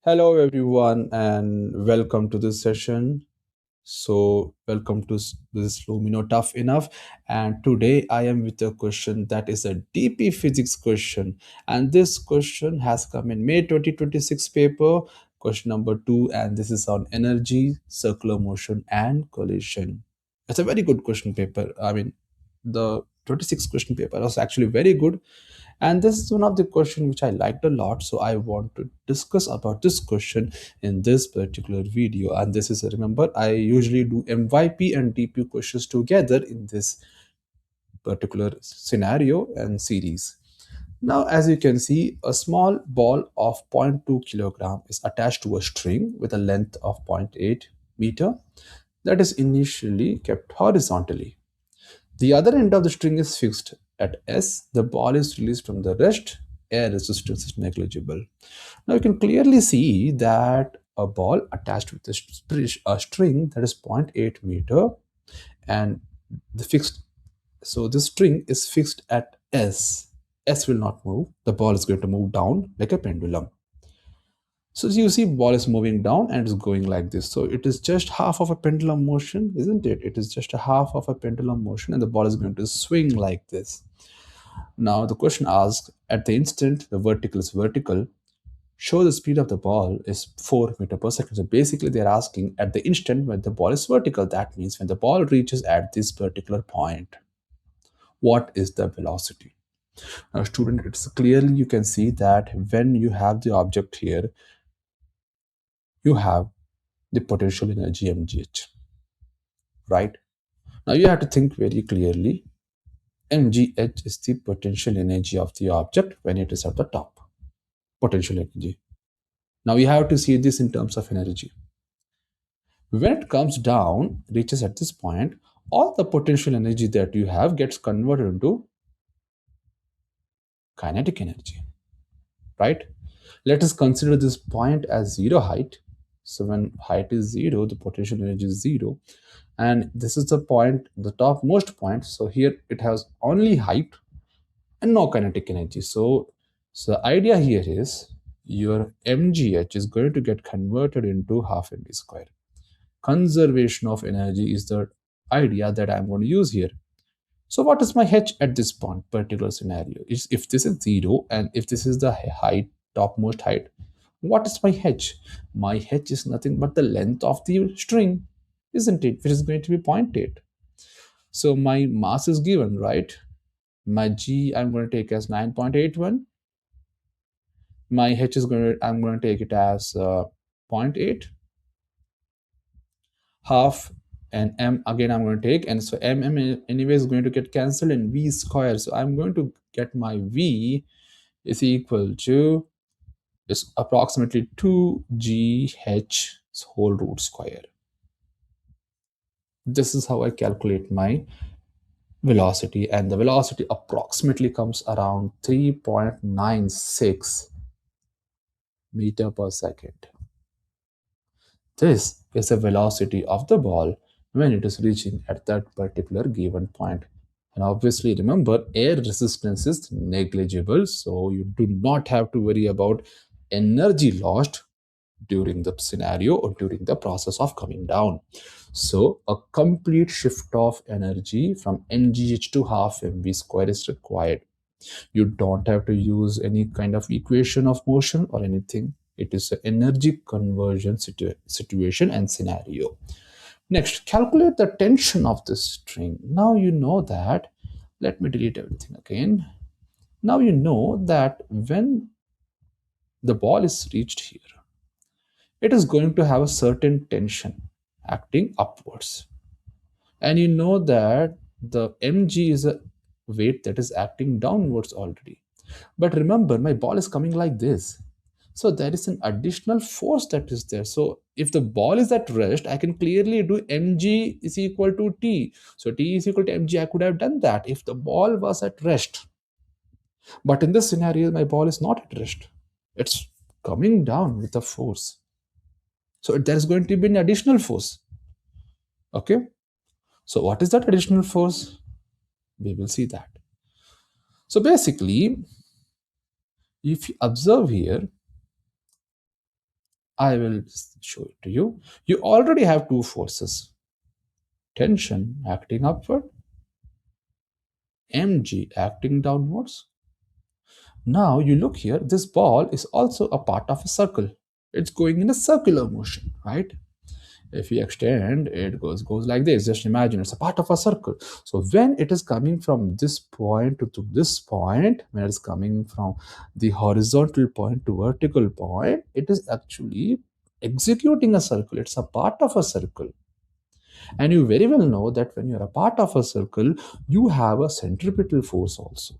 Hello, everyone, and welcome to this session. Welcome to this Lumino Tough Enough. And today, I am with a question that is a DP physics question. And this question has come in May 2026 paper, question number 2, and this is on energy, circular motion, and collision. It's a very good question paper. I mean, the 26 question paper was actually very good, and this is one of the question which I liked a lot, so I want to discuss about this question in this particular video. And this is, remember, I usually do MYP and DP questions together in this particular scenario and series. Now, as you can see, a small ball of 0.2 kilogram is attached to a string with a length of 0.8 meter that is initially kept horizontally. The other end of the string is fixed at S. The ball is released from the rest. Air resistance is negligible. Now you can clearly see that a ball attached with a string that is 0.8 meter, and the fixed, so this string is fixed at S. S will not move. The ball is going to move down like a pendulum. So you see ball is moving down and it's going like this. So it is just half of a pendulum motion, isn't it? It is just a half of a pendulum motion and the ball is going to swing like this. Now the question asks, at the instant the vertical is vertical, show the speed of the ball is 4 meter per second. So basically they're asking at the instant when the ball is vertical, that means when the ball reaches at this particular point, what is the velocity? Now student, it's clearly you can see that when you have the object here, you have the potential energy mgh, right? Now you have to think very clearly. Mgh is the potential energy of the object when it is at the top. Potential energy. Now you have to see this in terms of energy. When it comes down, reaches at this point, all the potential energy that you have gets converted into kinetic energy, right? Let us consider this point as zero height. So when height is zero, the potential energy is zero. And this is the point, the topmost point. So here it has only height and no kinetic energy. So the idea here is your mgh is going to get converted into half mv square. Conservation of energy is the idea that I'm going to use here. So what is my h at this point, particular scenario? Is if this is zero and if this is the height, topmost height, what is my h? My h is nothing but the length of the string, isn't it? Which is going to be 0.8. So my mass is given, right? My g I'm going to take as 9.81. My h is going to, I'm going to take it as 0.8. Half, and m again I'm going to take, and so m anyway is going to get cancelled, and v square, so I'm going to get my v is equal to is approximately 2gh whole root square. This is how I calculate my velocity, and the velocity approximately comes around 3.96 meter per second. This is the velocity of the ball when it is reaching at that particular given point. And obviously, remember, air resistance is negligible, so you do not have to worry about energy lost during the scenario or during the process of coming down. So, a complete shift of energy from mgh to half mv square is required. You don't have to use any kind of equation of motion or anything. It is an energy conversion situation and scenario. Next, calculate the tension of this string. Now you know that, let me delete everything again. Now you know that when the ball is reached here, it is going to have a certain tension acting upwards. And you know that the mg is a weight that is acting downwards already. But remember, my ball is coming like this. So there is an additional force that is there. So if the ball is at rest, I can clearly do mg is equal to t. So t is equal to mg. I could have done that if the ball was at rest. But in this scenario, my ball is not at rest. It's coming down with a force. So there is going to be an additional force. Okay. So what is that additional force? We will see that. So basically, if you observe here, I will show it to you. You already have two forces, tension acting upward, mg acting downwards. Now you look here, this ball is also a part of a circle. It's going in a circular motion, right? If we extend, it goes like this. Just imagine it's a part of a circle. So when it is coming from this point to this point, when it's coming from the horizontal point to vertical point, it is actually executing a circle. It's a part of a circle. And you very well know that when you're a part of a circle, you have a centripetal force also.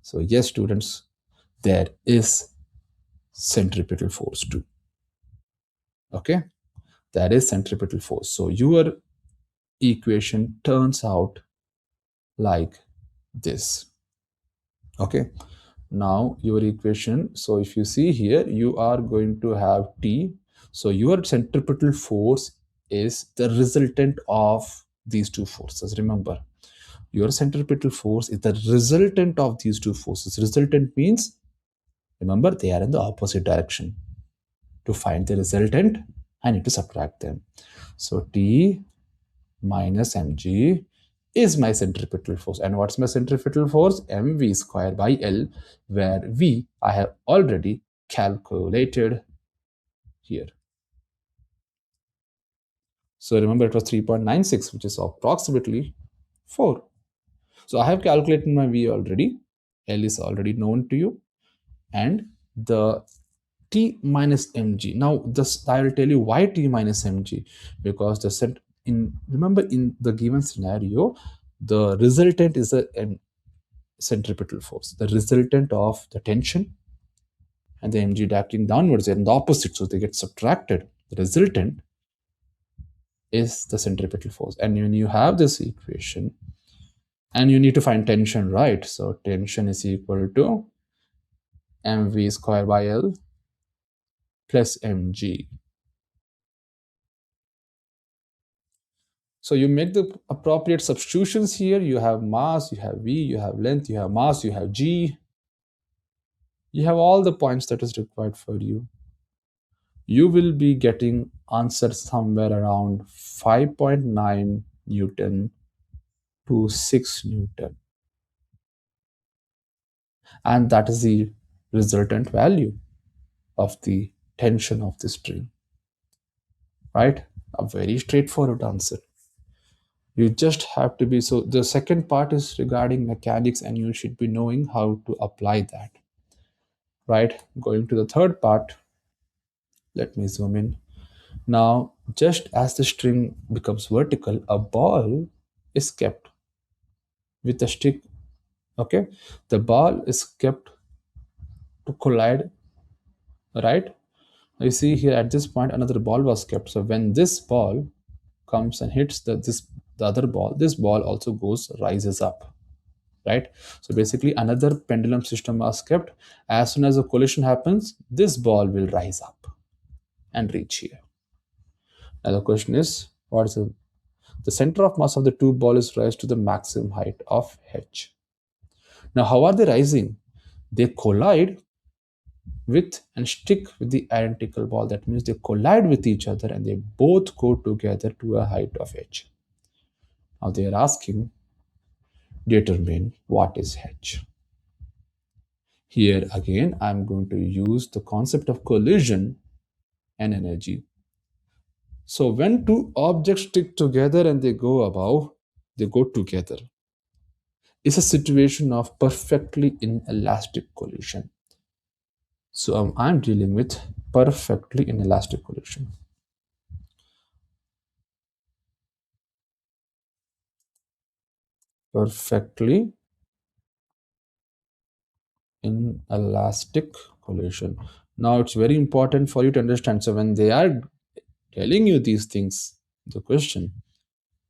So yes, students, there is centripetal force too. Okay, that is centripetal force. So your equation turns out like this. Okay, now your equation, so if you see here, you are going to have T. So your centripetal force is the resultant of these two forces. Remember, your centripetal force is the resultant of these two forces. Resultant means, remember, they are in the opposite direction. To find the resultant, I need to subtract them. So T minus mg is my centripetal force. And what's my centripetal force? mv square by L, where v I have already calculated here. So remember, it was 3.96, which is approximately 4. So I have calculated my v already. L is already known to you. And the T minus mg. Now, this I will tell you why T minus mg, because the set in, remember, in the given scenario, the resultant is a centripetal force. The resultant of the tension and the mg acting downwards are in the opposite, so they get subtracted. The resultant is the centripetal force. And when you have this equation, and you need to find tension, right? So tension is equal to mv square by L plus mg. So you make the appropriate substitutions here. You have mass, you have V, you have length, you have mass, you have G. You have all the points that is required for you. You will be getting answers somewhere around 5.9 Newton to 6 Newton. And that is the resultant value of the tension of the string. Right? A very straightforward answer. You just have to be, so the second part is regarding mechanics, and you should be knowing how to apply that. Right? Going to the third part, let me zoom in. Now, just as the string becomes vertical, a ball is kept with a stick. Okay, the ball is kept to collide, right? You see here at this point, another ball was kept. So when this ball comes and hits the other ball, this ball also rises up, right? So basically, another pendulum system was kept. As soon as a collision happens, this ball will rise up and reach here. Now the question is, what is the center of mass of the two balls is raised to the maximum height of h. Now, how are they rising? They collide with and stick with the identical ball. That means they collide with each other and they both go together to a height of h. Now they are asking, determine what is h. Here again, I'm going to use the concept of collision and energy. So when two objects stick together and they go above, they go together. It's a situation of perfectly inelastic collision. So I'm dealing with perfectly inelastic collision. Perfectly inelastic collision. Now it's very important for you to understand. So when they are telling you these things, the question,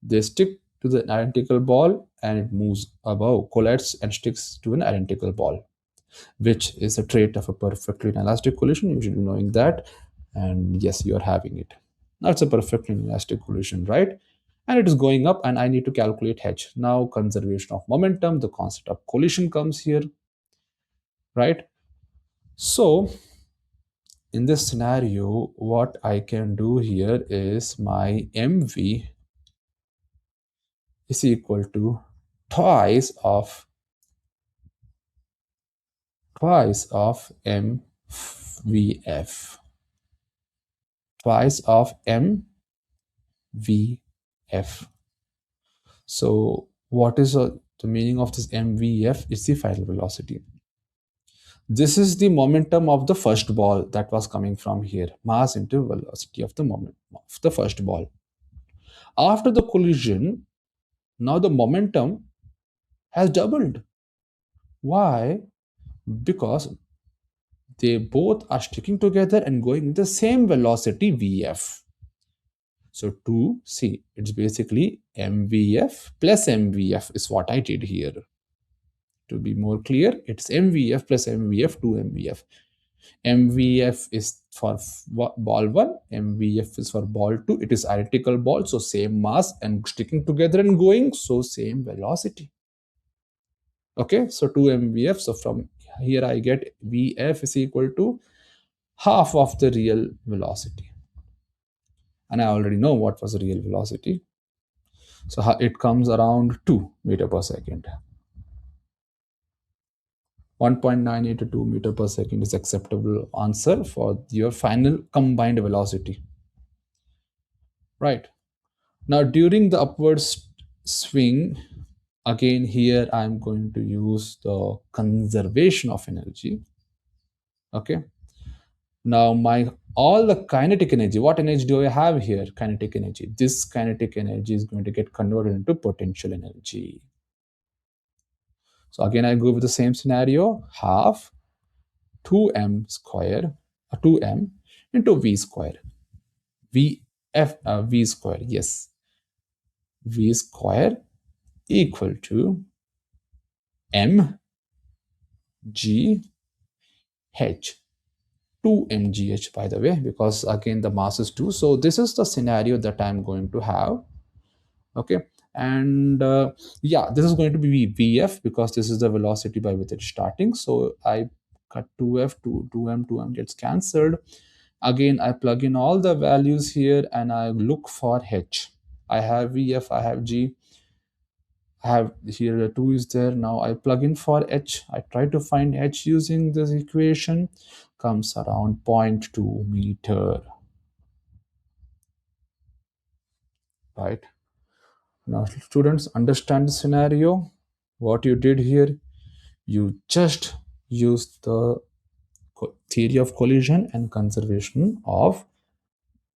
they stick to the identical ball and it moves above, collides and sticks to an identical ball, which is a trait of a perfectly inelastic collision. You should be knowing that. And yes, you are having it. Now it's a perfectly inelastic collision, right? And it is going up, and I need to calculate h. Now, conservation of momentum, the concept of collision comes here, right? So in this scenario, what I can do here is my mv is equal to twice of mvf, twice of mvf. So what is the meaning of this mvf? Is the final velocity. This is the momentum of the first ball that was coming from here, mass into velocity of the moment of the first ball. After the collision, now the momentum has doubled. Why? Because they both are sticking together and going with the same velocity vf. So 2c, it's basically mvf plus mvf is what I did here. To be more clear, it's mvf plus mvf, 2 mvf. mvf is for ball 1, mvf is for ball 2. It is identical ball, so same mass and sticking together and going, so same velocity. Okay, so 2 mvf. So from here I get vf is equal to half of the real velocity, and I already know what was the real velocity. So it comes around 2 meter per second. 1.982 meter per second is acceptable answer for your final combined velocity. Right. Now during the upward swing, again here I'm going to use the conservation of energy. Okay. Now my all the kinetic energy, what energy do I have here? Kinetic energy. This kinetic energy is going to get converted into potential energy. So again, I go with the same scenario, half 2m square, 2m into v square. V square, yes. V square equal to m g h. 2 mgh, by the way, because again the mass is 2. So this is the scenario that I'm going to have. Okay, and yeah, this is going to be vf because this is the velocity by which it's starting. So I cut 2f to 2m gets cancelled. Again I plug in all the values here and I look for h. I have vf, I have g, I have here the 2 is there. Now I plug in for h. I try to find h using this equation. Comes around 0.2 meter. Right. Now students, understand the scenario. What you did here, you just used the theory of collision and conservation of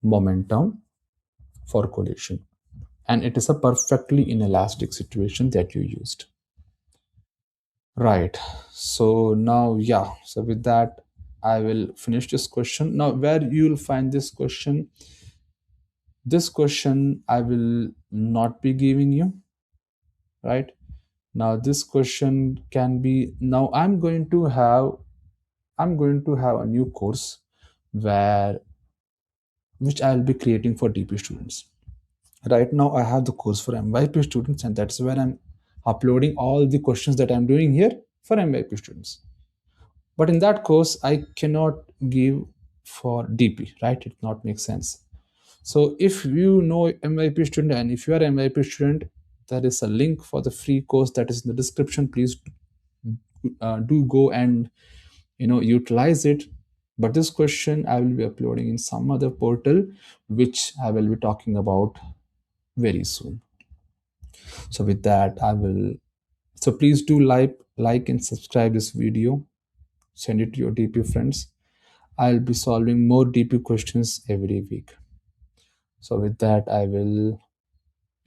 momentum for collision. And it is a perfectly inelastic situation that you used. Right. So now, yeah. So with that, I will finish this question. Now, where you will find this question I will not be giving you. Right. Now, this question can be, now I'm going to have a new course which I'll be creating for DP students. Right now I have the course for MYP students, and that's where I'm uploading all the questions that I'm doing here for MYP students. But in that course I cannot give for DP, right? It not make sense. So if you know MYP student and if you are MYP student, there is a link for the free course that is in the description. Please do go and utilize it. But this question I will be uploading in some other portal which I will be talking about very soon. So with that, so please do like and subscribe this video. Send it to your DP friends. I'll be solving more DP questions every week. So with that, I will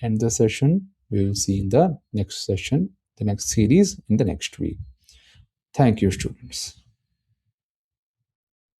end the session. We will see in the next session, the next series in the next week. Thank you, students.